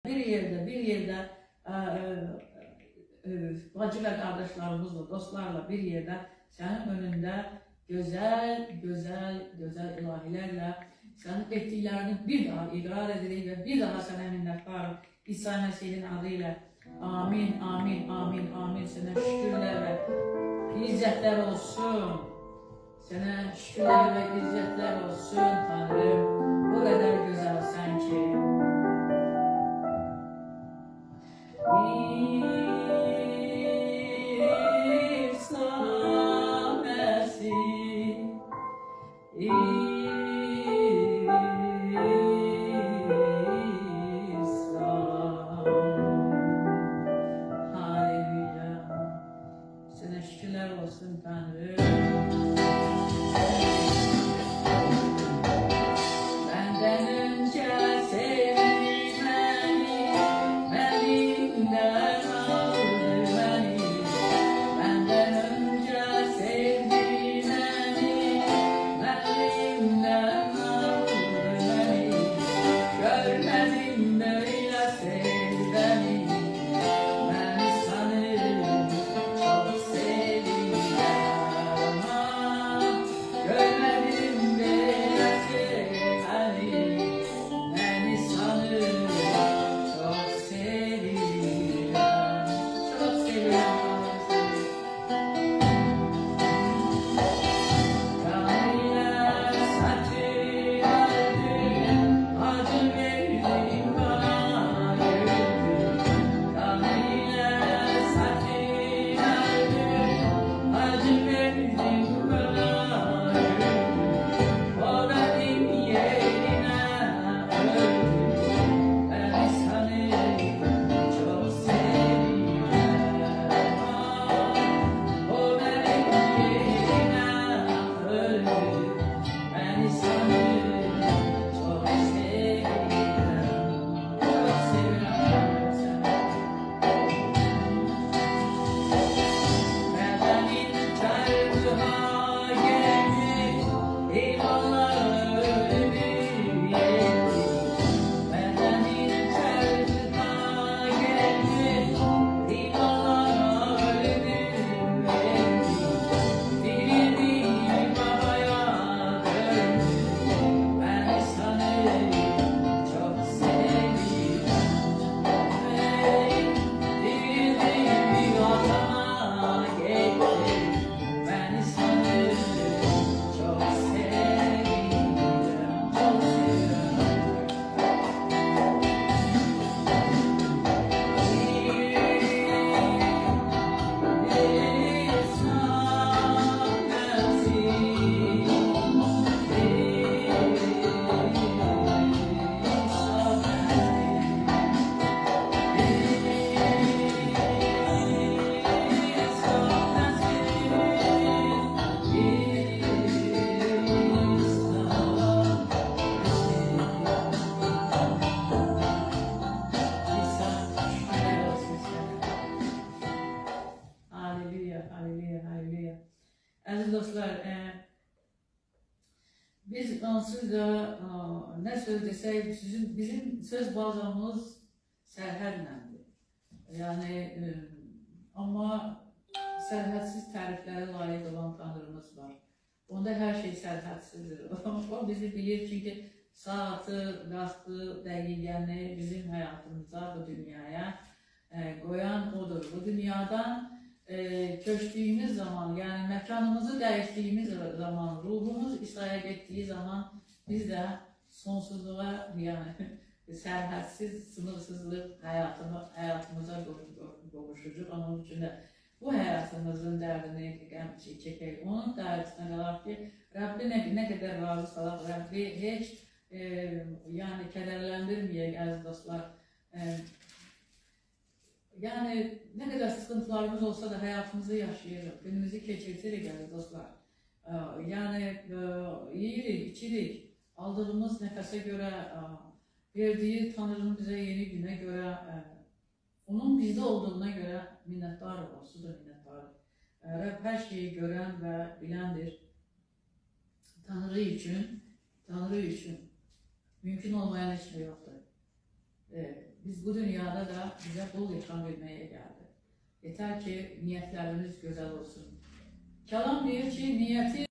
bir yerdə bacı və qardaşlarımızla, dostlarla bir yerdə sənin önündə gözəl ilahilərlə sənin etdiklərini bir daha iqrar edirik və bir daha sənə minnətdarım. İsa Məsih'in adıyla amin, amin, amin, amin. Sənə şükürlər və izzətlər olsun. Sənə şükürlər və izzətlər olsun Tanrım. Bu qədər gözəlsən ki. İsa Məsih, İsa, Halleluya. Sənə şükürlər olsun Tanrım. Əziz dostlar, biz onsuz da nə söz desək, bizim söz bazamız sərhədləndir. Yəni, amma sərhədsiz təriflərə layiq olan Tanrımız var. Onda hər şey sərhədsizdir. O bizi bilir, çünki saatı, vaxtı, dəqiqəni bizim həyatımıza, bu dünyaya qoyan odur. Bu dünyadan köçdüyümüz zaman, yəni məkanımızı dəyişdiyimiz zaman, ruhumuz İsa'ya getdiyi zaman biz də sonsuzluğa, yəni sərhədsiz, sınırsızlıq həyatımıza qovuşucuq. Onun üçün də bu həyatımızın dərdini çəkək. Onun dərdisinə qalaq ki, Rəbbi nə qədər razı salaq, Rəbbi heç kədərləndirməyək, əziz dostlar. Yəni, nə qədər sıxıntılarımız olsa da həyatımızı yaşayırıq, günümüzü keçirtirik, əziz dostlar. Yəni, yeyirik, içirik, aldığımız nəfəsə görə, verdiyi Tanrının bizə yeni günə görə, onun bizdə olduğuna görə minnətdarıq, onsuz da minnətdarıq. Rəbb hər şeyi görən və biləndir. Tanrı üçün mümkün olmayan heç şey yoxdur. Biz bu dünyada da bize bol yaşam vermeye geldi. Yeter ki niyetlerimiz güzel olsun. Kelam diyor ki niyeti